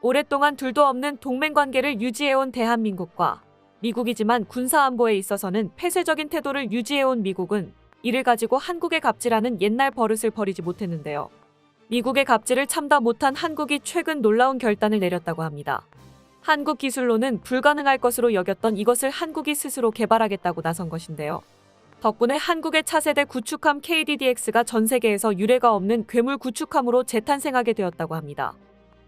오랫동안 둘도 없는 동맹관계를 유지해온 대한민국과 미국이지만 군사안보에 있어서는 폐쇄적인 태도를 유지해온 미국은 이를 가지고 한국에 갑질하는 옛날 버릇을 버리지 못했는데요. 미국의 갑질을 참다 못한 한국이 최근 놀라운 결단을 내렸다고 합니다. 한국 기술로는 불가능할 것으로 여겼던 이것을 한국이 스스로 개발하겠다고 나선 것인데요. 덕분에 한국의 차세대 구축함 KDDX가 전 세계에서 유례가 없는 괴물 구축함으로 재탄생하게 되었다고 합니다.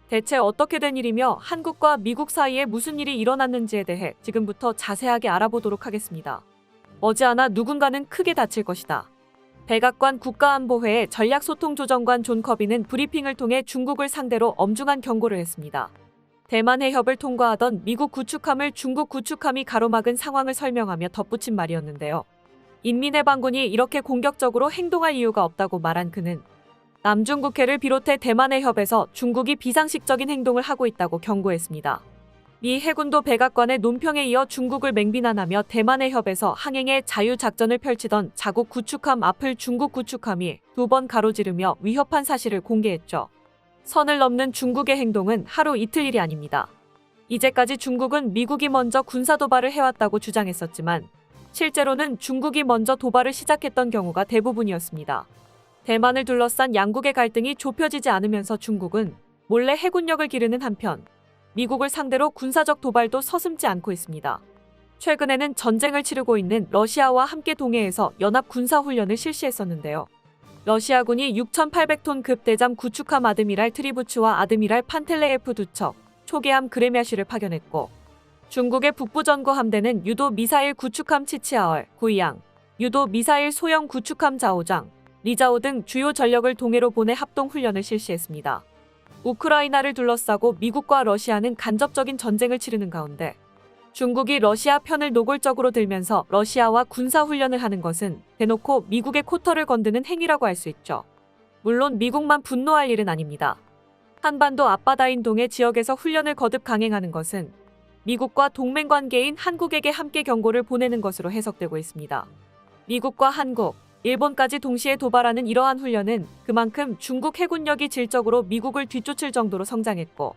대체 어떻게 된 일이며 한국과 미국 사이에 무슨 일이 일어났는지에 대해 지금부터 자세하게 알아보도록 하겠습니다. 머지않아 누군가는 크게 다칠 것이다. 백악관 국가안보회의 전략소통조정관 존 커비는 브리핑을 통해 중국을 상대로 엄중한 경고를 했습니다. 대만 해협을 통과하던 미국 구축함을 중국 구축함이 가로막은 상황을 설명하며 덧붙인 말이었는데요. 인민해방군이 이렇게 공격적으로 행동할 이유가 없다고 말한 그는 남중국해를 비롯해 대만 해협에서 중국이 비상식적인 행동을 하고 있다고 경고했습니다. 미 해군도 백악관의 논평에 이어 중국을 맹비난하며 대만 해협에서 항행의 자유작전을 펼치던 자국 구축함 앞을 중국 구축함이 2번 가로지르며 위협한 사실을 공개했죠. 선을 넘는 중국의 행동은 하루 이틀 일이 아닙니다. 이제까지 중국은 미국이 먼저 군사도발을 해왔다고 주장했었지만 실제로는 중국이 먼저 도발을 시작했던 경우가 대부분이었습니다. 대만을 둘러싼 양국의 갈등이 좁혀지지 않으면서 중국은 몰래 해군력을 기르는 한편 미국을 상대로 군사적 도발도 서슴지 않고 있습니다. 최근에는 전쟁을 치르고 있는 러시아와 함께 동해에서 연합 군사훈련을 실시했었는데요. 러시아군이 6,800톤급 대잠 구축함 아드미랄 트리부츠와 아드미랄 판텔레예프 2척, 초계함 그레мя시를 파견했고 중국의 북부전구 함대는 유도 미사일 구축함 치치아얼, 구이양, 유도 미사일 소형 구축함 자오장, 리자오 등 주요 전력을 동해로 보내 합동훈련을 실시했습니다. 우크라이나를 둘러싸고 미국과 러시아는 간접적인 전쟁을 치르는 가운데 중국이 러시아 편을 노골적으로 들면서 러시아와 군사훈련을 하는 것은 대놓고 미국의 코터를 건드는 행위라고 할 수 있죠. 물론 미국만 분노할 일은 아닙니다. 한반도 앞바다인 동해 지역에서 훈련을 거듭 강행하는 것은 미국과 동맹관계인 한국에게 함께 경고를 보내는 것으로 해석되고 있습니다. 미국과 한국, 일본까지 동시에 도발하는 이러한 훈련은 그만큼 중국 해군력이 질적으로 미국을 뒤쫓을 정도로 성장했고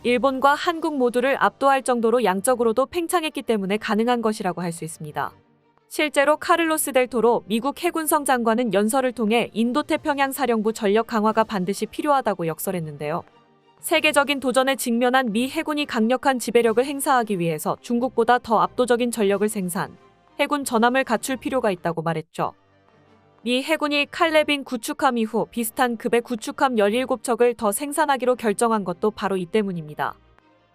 일본과 한국 모두를 압도할 정도로 양적으로도 팽창했기 때문에 가능한 것이라고 할 수 있습니다. 실제로 카를로스 델 토로 미국 해군성 장관은 연설을 통해 인도태평양 사령부 전력 강화가 반드시 필요하다고 역설했는데요. 세계적인 도전에 직면한 미 해군이 강력한 지배력을 행사하기 위해서 중국보다 더 압도적인 전력을 생산, 해군 전함을 갖출 필요가 있다고 말했죠. 미 해군이 칼레빈 구축함 이후 비슷한 급의 구축함 17척을 더 생산하기로 결정한 것도 바로 이 때문입니다.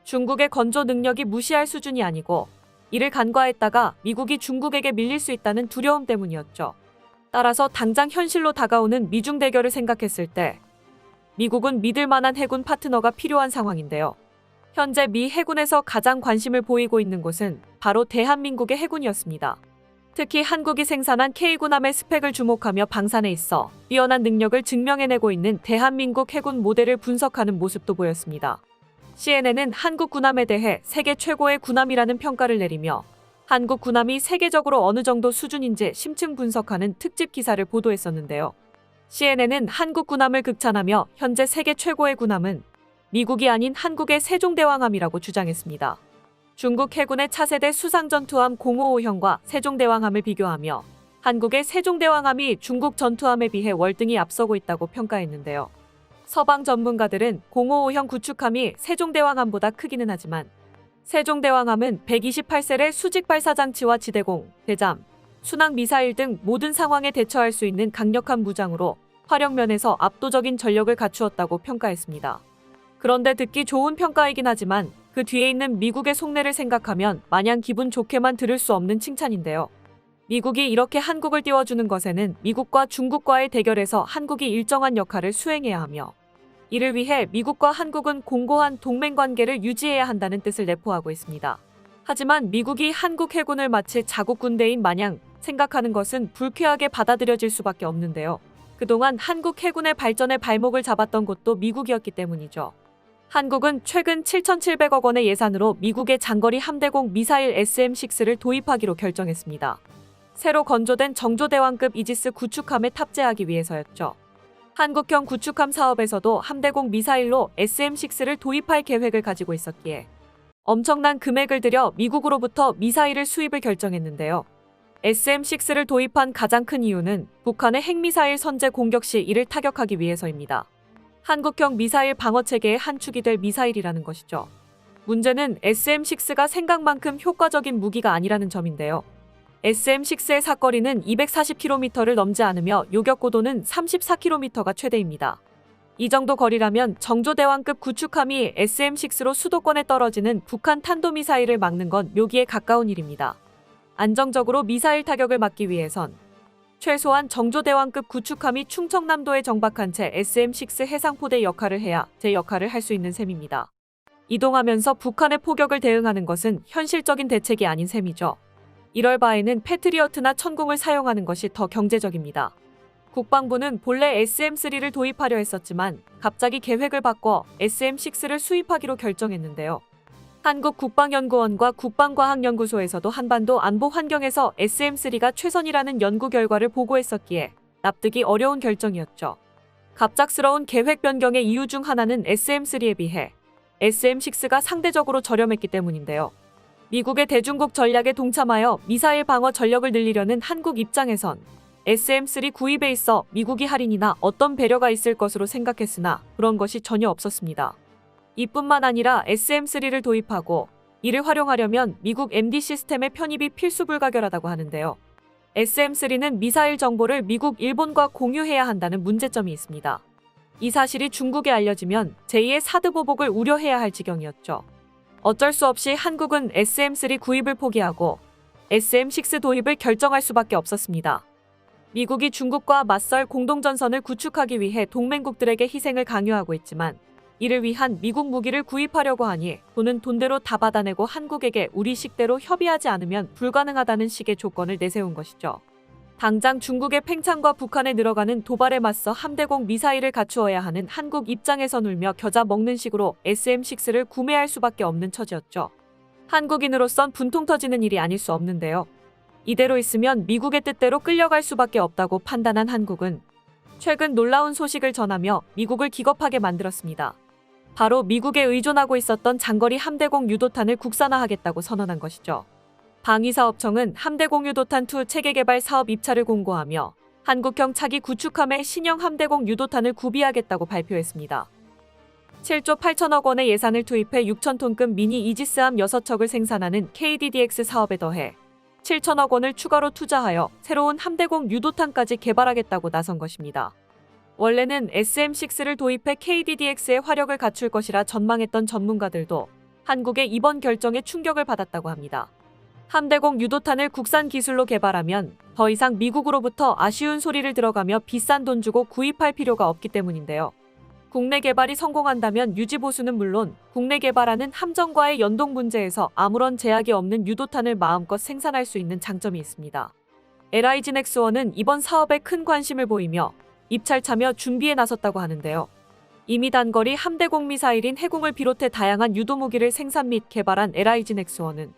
중국의 건조 능력이 무시할 수준이 아니고 이를 간과했다가 미국이 중국에게 밀릴 수 있다는 두려움 때문이었죠. 따라서 당장 현실로 다가오는 미중 대결을 생각했을 때 미국은 믿을 만한 해군 파트너가 필요한 상황인데요. 현재 미 해군에서 가장 관심을 보이고 있는 곳은 바로 대한민국의 해군이었습니다. 특히 한국이 생산한 K군함의 스펙을 주목하며 방산에 있어 뛰어난 능력을 증명해내고 있는 대한민국 해군 모델을 분석하는 모습도 보였습니다. CNN은 한국 군함에 대해 세계 최고의 군함이라는 평가를 내리며 한국 군함이 세계적으로 어느 정도 수준인지 심층 분석하는 특집 기사를 보도했었는데요. CNN은 한국 군함을 극찬하며 현재 세계 최고의 군함은 미국이 아닌 한국의 세종대왕함이라고 주장했습니다. 중국 해군의 차세대 수상전투함 055형과 세종대왕함을 비교하며 한국의 세종대왕함이 중국 전투함에 비해 월등히 앞서고 있다고 평가했는데요. 서방 전문가들은 055형 구축함이 세종대왕함보다 크기는 하지만 세종대왕함은 128셀의 수직 발사장치와 지대공, 대잠, 순항 미사일 등 모든 상황에 대처할 수 있는 강력한 무장으로 화력면에서 압도적인 전력을 갖추었다고 평가했습니다. 그런데 듣기 좋은 평가이긴 하지만 그 뒤에 있는 미국의 속내를 생각하면 마냥 기분 좋게만 들을 수 없는 칭찬인데요. 미국이 이렇게 한국을 띄워주는 것에는 미국과 중국과의 대결에서 한국이 일정한 역할을 수행해야 하며 이를 위해 미국과 한국은 공고한 동맹관계를 유지해야 한다는 뜻을 내포하고 있습니다. 하지만 미국이 한국 해군을 마치 자국 군대인 마냥 생각하는 것은 불쾌하게 받아들여질 수밖에 없는데요. 그동안 한국 해군의 발전에 발목을 잡았던 곳도 미국이었기 때문이죠. 한국은 최근 7,700억 원의 예산으로 미국의 장거리 함대공 미사일 SM-6를 도입하기로 결정했습니다. 새로 건조된 정조대왕급 이지스 구축함에 탑재하기 위해서였죠. 한국형 구축함 사업에서도 함대공 미사일로 SM-6를 도입할 계획을 가지고 있었기에 엄청난 금액을 들여 미국으로부터 미사일을 수입을 결정했는데요. SM-6를 도입한 가장 큰 이유는 북한의 핵미사일 선제 공격 시 이를 타격하기 위해서입니다. 한국형 미사일 방어체계의 한 축이 될 미사일이라는 것이죠. 문제는 SM-6가 생각만큼 효과적인 무기가 아니라는 점인데요. SM-6의 사거리는 240km를 넘지 않으며 요격고도는 34km가 최대입니다. 이 정도 거리라면 정조대왕급 구축함이 SM-6로 수도권에 떨어지는 북한 탄도미사일을 막는 건 묘기에 가까운 일입니다. 안정적으로 미사일 타격을 막기 위해선 최소한 정조대왕급 구축함이 충청남도에 정박한 채 SM-6 해상포대 역할을 해야 제 역할을 할 수 있는 셈입니다. 이동하면서 북한의 포격을 대응하는 것은 현실적인 대책이 아닌 셈이죠. 이럴 바에는 패트리어트나 천궁을 사용하는 것이 더 경제적입니다. 국방부는 본래 SM-3를 도입하려 했었지만 갑자기 계획을 바꿔 SM-6를 수입하기로 결정했는데요. 한국국방연구원과 국방과학연구소에서도 한반도 안보 환경에서 SM-3가 최선이라는 연구 결과를 보고했었기에 납득이 어려운 결정이었죠. 갑작스러운 계획 변경의 이유 중 하나는 SM-3에 비해 SM-6가 상대적으로 저렴했기 때문인데요. 미국의 대중국 전략에 동참하여 미사일 방어 전력을 늘리려는 한국 입장에선 SM-3 구입에 있어 미국이 할인이나 어떤 배려가 있을 것으로 생각했으나 그런 것이 전혀 없었습니다. 이뿐만 아니라 SM-3를 도입하고 이를 활용하려면 미국 MD 시스템의 편입이 필수 불가결하다고 하는데요. SM-3는 미사일 정보를 미국, 일본과 공유해야 한다는 문제점이 있습니다. 이 사실이 중국에 알려지면 제2의 사드 보복을 우려해야 할 지경이었죠. 어쩔 수 없이 한국은 SM-3 구입을 포기하고 SM-6 도입을 결정할 수밖에 없었습니다. 미국이 중국과 맞설 공동전선을 구축하기 위해 동맹국들에게 희생을 강요하고 있지만 이를 위한 미국 무기를 구입하려고 하니 돈은 돈대로 다 받아내고 한국에게 우리 식대로 협의하지 않으면 불가능하다는 식의 조건을 내세운 것이죠. 당장 중국의 팽창과 북한에 늘어가는 도발에 맞서 함대공 미사일을 갖추어야 하는 한국 입장에선 울며 겨자 먹는 식으로 SM-6를 구매할 수밖에 없는 처지였죠. 한국인으로선 분통 터지는 일이 아닐 수 없는데요. 이대로 있으면 미국의 뜻대로 끌려갈 수밖에 없다고 판단한 한국은 최근 놀라운 소식을 전하며 미국을 기겁하게 만들었습니다. 바로 미국에 의존하고 있었던 장거리 함대공 유도탄을 국산화하겠다고 선언한 것이죠. 방위사업청은 함대공 유도탄2 체계 개발 사업 입찰을 공고하며 한국형 차기 구축함에 신형 함대공 유도탄을 구비하겠다고 발표했습니다. 7조 8천억 원의 예산을 투입해 6,000톤급 미니 이지스함 6척을 생산하는 KDDX 사업에 더해 7천억 원을 추가로 투자하여 새로운 함대공 유도탄까지 개발하겠다고 나선 것입니다. 원래는 SM-6를 도입해 KDDX의 화력을 갖출 것이라 전망했던 전문가들도 한국의 이번 결정에 충격을 받았다고 합니다. 함대공 유도탄을 국산 기술로 개발하면 더 이상 미국으로부터 아쉬운 소리를 들어가며 비싼 돈 주고 구입할 필요가 없기 때문인데요. 국내 개발이 성공한다면 유지 보수는 물론 국내 개발하는 함정과의 연동 문제에서 아무런 제약이 없는 유도탄을 마음껏 생산할 수 있는 장점이 있습니다. LIG 넥스원은 이번 사업에 큰 관심을 보이며 입찰 참여 준비에 나섰다고 하는데요. 이미 단거리 함대공 미사일인 해공을 비롯해 다양한 유도무기를 생산 및 개발한 LIG 넥스원은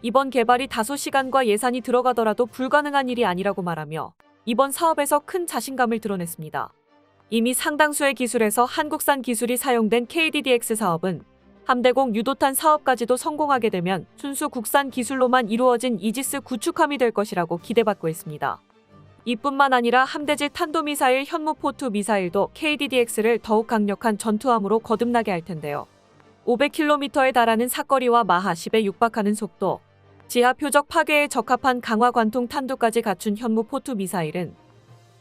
이번 개발이 다소 시간과 예산이 들어가더라도 불가능한 일이 아니라고 말하며 이번 사업에서 큰 자신감을 드러냈습니다. 이미 상당수의 기술에서 한국산 기술이 사용된 KDDX 사업은 함대공 유도탄 사업까지도 성공하게 되면 순수 국산 기술로만 이루어진 이지스 구축함이 될 것이라고 기대받고 있습니다. 이뿐만 아니라 함대지 탄도미사일 현무포2 미사일도 KDDX를 더욱 강력한 전투함으로 거듭나게 할 텐데요. 500km에 달하는 사거리와 마하 10에 육박하는 속도, 지하 표적 파괴에 적합한 강화 관통 탄두까지 갖춘 현무포2 미사일은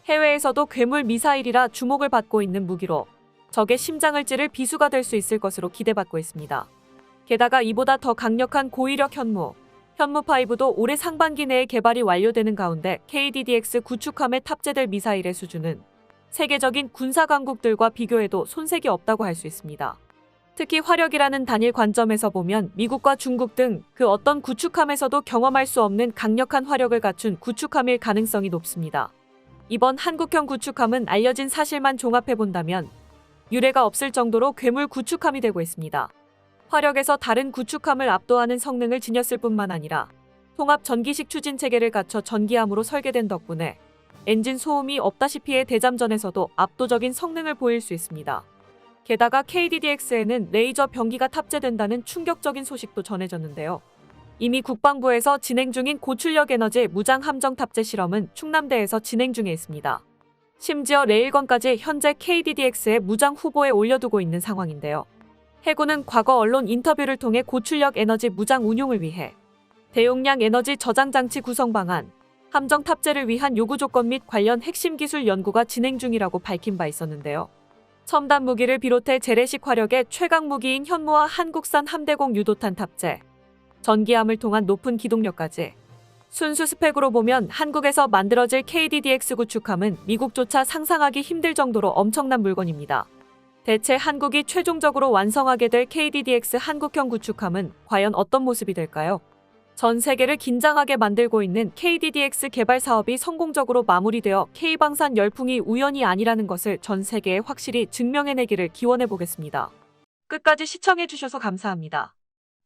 해외에서도 괴물 미사일이라 주목을 받고 있는 무기로 적의 심장을 찌를 비수가 될 수 있을 것으로 기대받고 있습니다. 게다가 이보다 더 강력한 고위력 현무5도 올해 상반기 내에 개발이 완료되는 가운데 KDDX 구축함에 탑재될 미사일의 수준은 세계적인 군사 강국들과 비교해도 손색이 없다고 할 수 있습니다. 특히 화력이라는 단일 관점에서 보면 미국과 중국 등 그 어떤 구축함에서도 경험할 수 없는 강력한 화력을 갖춘 구축함일 가능성이 높습니다. 이번 한국형 구축함은 알려진 사실만 종합해본다면 유례가 없을 정도로 괴물 구축함이 되고 있습니다. 화력에서 다른 구축함을 압도하는 성능을 지녔을 뿐만 아니라 통합 전기식 추진 체계를 갖춰 전기함으로 설계된 덕분에 엔진 소음이 없다시피의 대잠전에서도 압도적인 성능을 보일 수 있습니다. 게다가 KDDX에는 레이저 병기가 탑재된다는 충격적인 소식도 전해졌는데요. 이미 국방부에서 진행 중인 고출력 에너지 무장 함정 탑재 실험은 충남대에서 진행 중에 있습니다. 심지어 레일건까지 현재 KDDX의 무장 후보에 올려두고 있는 상황인데요. 해군은 과거 언론 인터뷰를 통해 고출력 에너지 무장 운용을 위해 대용량 에너지 저장 장치 구성 방안, 함정 탑재를 위한 요구 조건 및 관련 핵심 기술 연구가 진행 중이라고 밝힌 바 있었는데요. 첨단 무기를 비롯해 재래식 화력의 최강 무기인 현무와 한국산 함대공 유도탄 탑재, 전기함을 통한 높은 기동력까지 순수 스펙으로 보면 한국에서 만들어질 KDDX 구축함은 미국조차 상상하기 힘들 정도로 엄청난 물건입니다. 대체 한국이 최종적으로 완성하게 될 KDDX 한국형 구축함은 과연 어떤 모습이 될까요? 전 세계를 긴장하게 만들고 있는 KDDX 개발 사업이 성공적으로 마무리되어 K방산 열풍이 우연이 아니라는 것을 전 세계에 확실히 증명해내기를 기원해 보겠습니다. 끝까지 시청해주셔서 감사합니다.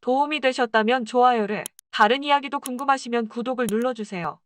도움이 되셨다면 좋아요를, 다른 이야기도 궁금하시면 구독을 눌러주세요.